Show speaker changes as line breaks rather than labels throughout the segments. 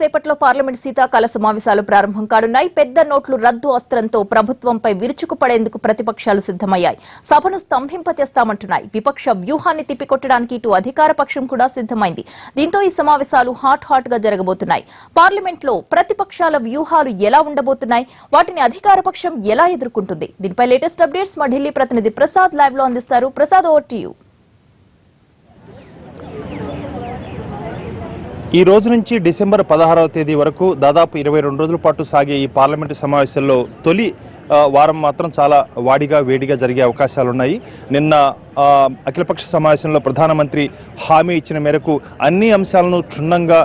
కాసేపట్లో పార్లమెంట్ శీతాకాల సమావేశాలు ప్రారంభం కానున్నాయి. పెద్ద నోట్లు రద్దు అస్త్రంతో ప్రభుత్వంపై విరుచుకుపడేందుకు ప్రతిపక్షాలు సిద్దమయ్యాయి. సభను స్తంభింపచేస్తామంటున్నాయి. విపక్ష వ్యూహాన్ని తిప్పికొట్టడానికి ఇటు అధికార పక్షం కూడా సిద్దమైంది. దీంతో ఈ సమావేశాలు హాట్ గా జరగబోతున్నాయి. పార్లమెంట్లో ప్రతిపక్షాల వ్యూహాలు ఎలా ఉండబోతున్నాయి, వాటిని అధికార పక్షం ఎలా ఎదుర్కొంటుంది? దీనిపై లేటెస్ట్ అప్డేట్స్ మా ఢిల్లీ ప్రతినిధి ప్రసాద్ లైవ్ లో అందిస్తారు. Prasad, over to you.
ఈ రోజు నుంచి డిసెంబర్ 16వ తేదీ వరకు దాదాపు 22 రోజుల పాటు సాగే ఈ పార్లమెంటు సమావేశాల్లో తొలి వారం మాత్రం చాలా వేడిగా జరిగే అవకాశాలున్నాయి. నిన్న అఖిలపక్ష సమావేశంలో ప్రధానమంత్రి హామీ ఇచ్చిన మేరకు అన్ని అంశాలను క్షుణ్ణంగా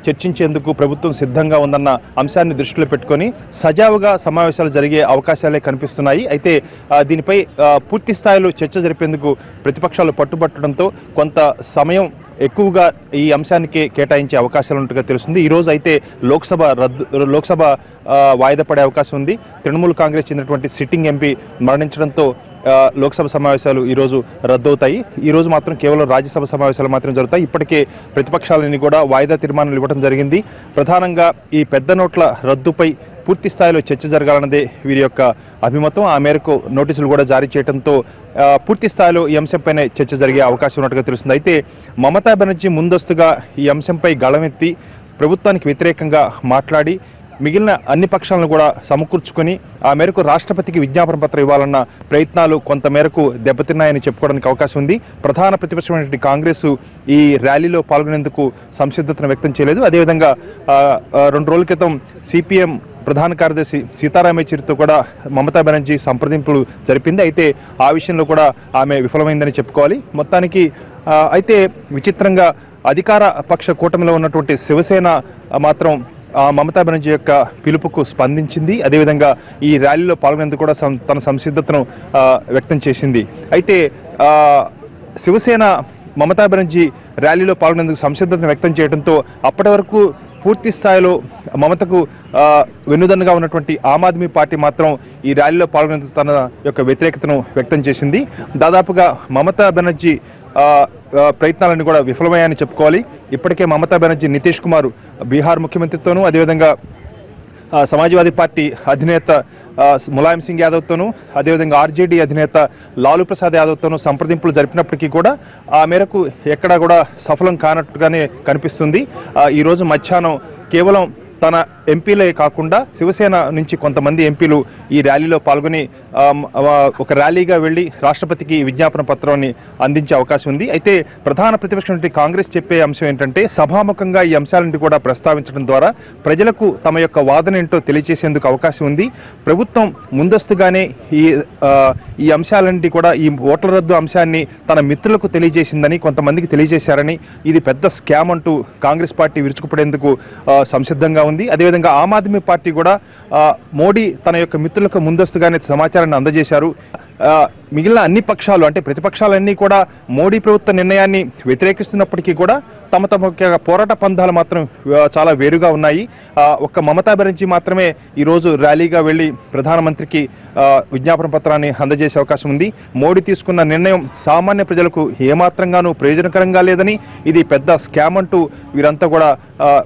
చర్చించేందుకు ప్రభుత్వం సిద్ధంగా ఉందన్న అంశాన్ని దృష్టిలో పెట్టుకొని సజావుగా సమావేశాలు జరిగే అవకాశాలే కనిపిస్తున్నాయి. అయితే దీనిపై పూర్తి స్థాయిలో చర్చ జరిపేందుకు ప్రతిపక్షాలు పట్టుబట్టడంతో కొంత సమయం ఎక్కువగా ఈ అంశానికి కేటాయించే అవకాశాలు ఉన్నట్టుగా తెలుస్తుంది. ఈ రోజు అయితే లోక్సభ వాయిదా పడే అవకాశం ఉంది. తృణమూల్ కాంగ్రెస్ చెందినటువంటి సిట్టింగ్ ఎంపీ మరణించడంతో లోక్సభ సమావేశాలు ఈరోజు రద్దవుతాయి. ఈ రోజు మాత్రం కేవలం రాజ్యసభ సమావేశాలు మాత్రం జరుగుతాయి. ఇప్పటికే ప్రతిపక్షాలని కూడా వాయిదా తీర్మానాలు ఇవ్వడం జరిగింది. ప్రధానంగా ఈ పెద్ద నోట్ల రద్దుపై పూర్తి స్థాయిలో చర్చ జరగాలన్నదే వీరి యొక్క అభిమతం. ఆ మేరకు నోటీసులు కూడా జారీ చేయడంతో పూర్తి స్థాయిలో ఈ అంశంపైనే చర్చ జరిగే అవకాశం ఉన్నట్టుగా తెలుస్తుంది. అయితే మమతా బెనర్జీ ముందస్తుగా ఈ అంశంపై గళమెత్తి ప్రభుత్వానికి వ్యతిరేకంగా మాట్లాడి మిగిలిన అన్ని పక్షాలను కూడా సమకూర్చుకొని ఆ మేరకు రాష్ట్రపతికి విజ్ఞాపన పత్రం ఇవ్వాలన్న ప్రయత్నాలు కొంతమేరకు దెబ్బతిన్నాయని చెప్పుకోవడానికి అవకాశం ఉంది. ప్రధాన ప్రతిపక్షమైనటువంటి కాంగ్రెస్ ఈ ర్యాలీలో పాల్గొనేందుకు సంసిద్ధతను వ్యక్తం చేయలేదు. అదేవిధంగా 2 రోజుల క్రితం సిపిఎం ప్రధాన కార్యదర్శి సీతారాం యెచూరితో కూడా మమతా బెనర్జీ సంప్రదింపులు జరిపింది. అయితే ఆ విషయంలో కూడా ఆమె విఫలమైందని చెప్పుకోవాలి. మొత్తానికి అయితే విచిత్రంగా అధికార పక్ష కూటమిలో ఉన్నటువంటి శివసేన మాత్రం మమతా బెనర్జీ యొక్క పిలుపుకు స్పందించింది. అదేవిధంగా ఈ ర్యాలీలో పాల్గొనేందుకు కూడా తన సంసిద్ధతను వ్యక్తం చేసింది. అయితే శివసేన మమతా బెనర్జీ ర్యాలీలో పాల్గొనేందుకు సంసిద్ధతను వ్యక్తం చేయడంతో అప్పటి వరకు పూర్తి స్థాయిలో మమతకు వెన్నుదన్నుగా ఉన్నటువంటి ఆమ్ ఆద్మీ పార్టీ మాత్రం ఈ ర్యాలీలో పాల్గొనేందుకు తన యొక్క వ్యతిరేకతను వ్యక్తం చేసింది. దాదాపుగా మమతా బెనర్జీ ప్రయత్నాలను కూడా విఫలమయ్యాయని చెప్పుకోవాలి. ఇప్పటికే మమతా బెనర్జీ నితీష్ కుమార్ బీహార్ ముఖ్యమంత్రితోనూ అదేవిధంగా సమాజ్వాదీ పార్టీ అధినేత ములాయం సింగ్ యాదవ్తోనూ అదేవిధంగా ఆర్జేడీ అధినేత లాలూ ప్రసాద్ యాదవ్తోనూ సంప్రదింపులు జరిపినప్పటికీ కూడా ఆ మేరకు ఎక్కడా కూడా సఫలం కానట్టుగానే కనిపిస్తుంది. ఈరోజు మధ్యాహ్నం కేవలం తన ఎంపీలే కాకుండా శివసేన నుంచి కొంతమంది ఎంపీలు ఈ ర్యాలీలో పాల్గొని ఒక ర్యాలీగా వెళ్లి రాష్ట్రపతికి విజ్ఞాపన పత్రాన్ని అందించే అవకాశం ఉంది. అయితే ప్రధాన ప్రతిపక్షం కాంగ్రెస్ చెప్పే అంశం ఏంటంటే సభాముఖంగా ఈ అంశాలను కూడా ప్రస్తావించడం ద్వారా ప్రజలకు తమ యొక్క వాదన ఏంటో తెలియజేసేందుకు అవకాశం ఉంది. ప్రభుత్వం ముందస్తుగానే ఈ అంశాలన్నింటి కూడా ఈ ఓట్ల రద్దు అంశాన్ని తన మిత్రులకు తెలియజేసిందని, కొంతమందికి తెలియజేశారని, ఇది పెద్ద స్కామ్ అంటూ కాంగ్రెస్ పార్టీ విరుచుకుపడేందుకు సంసిద్ధంగా ఉంది. అదేవిధంగా ఆమ్ ఆద్మీ పార్టీ కూడా మోడీ తన యొక్క మిత్రులకు ముందస్తుగానే సమాచారాన్ని అందజేశారు. మిగిలిన అన్ని పక్షాలు అంటే ప్రతిపక్షాలన్నీ కూడా మోడీ ప్రభుత్వ నిర్ణయాన్ని వ్యతిరేకిస్తున్నప్పటికీ కూడా తమ పోరాట పంధాలు మాత్రం చాలా వేరుగా ఉన్నాయి. ఒక్క మమతా బెనర్జీ మాత్రమే ఈరోజు ర్యాలీగా వెళ్లి ప్రధానమంత్రికి విజ్ఞాపన పత్రాన్ని అందజేసే అవకాశం ఉంది. మోడీ తీసుకున్న నిర్ణయం సామాన్య ప్రజలకు ఏమాత్రంగానూ ప్రయోజనకరంగా లేదని, ఇది పెద్ద స్కామ్ అంటూ వీరంతా కూడా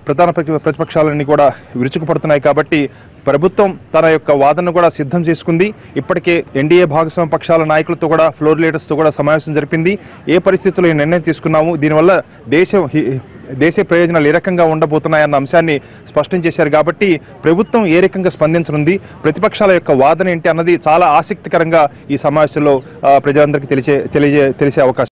ప్రధాన ప్రతిపక్షాలన్నీ కూడా విరుచుకుపడుతున్నాయి. కాబట్టి ప్రభుత్వం తన యొక్క వాదనను కూడా సిద్ధం చేసుకుంది. ఇప్పటికే ఎన్డీఏ భాగస్వామ్య పక్షాల నాయకులతో కూడా ఫ్లోర్ లీడర్స్తో కూడా సమావేశం జరిపింది. ఏ పరిస్థితుల్లో ఈ నిర్ణయం తీసుకున్నాము, దీనివల్ల దేశ ప్రయోజనాలు ఏ రకంగా ఉండబోతున్నాయన్న అంశాన్ని స్పష్టం చేశారు. కాబట్టి ప్రభుత్వం ఏ రకంగా స్పందించనుంది, ప్రతిపక్షాల యొక్క వాదన ఏంటి అన్నది చాలా ఆసక్తికరంగా ఈ సమావేశంలో ప్రజలందరికీ తెలిసే అవకాశం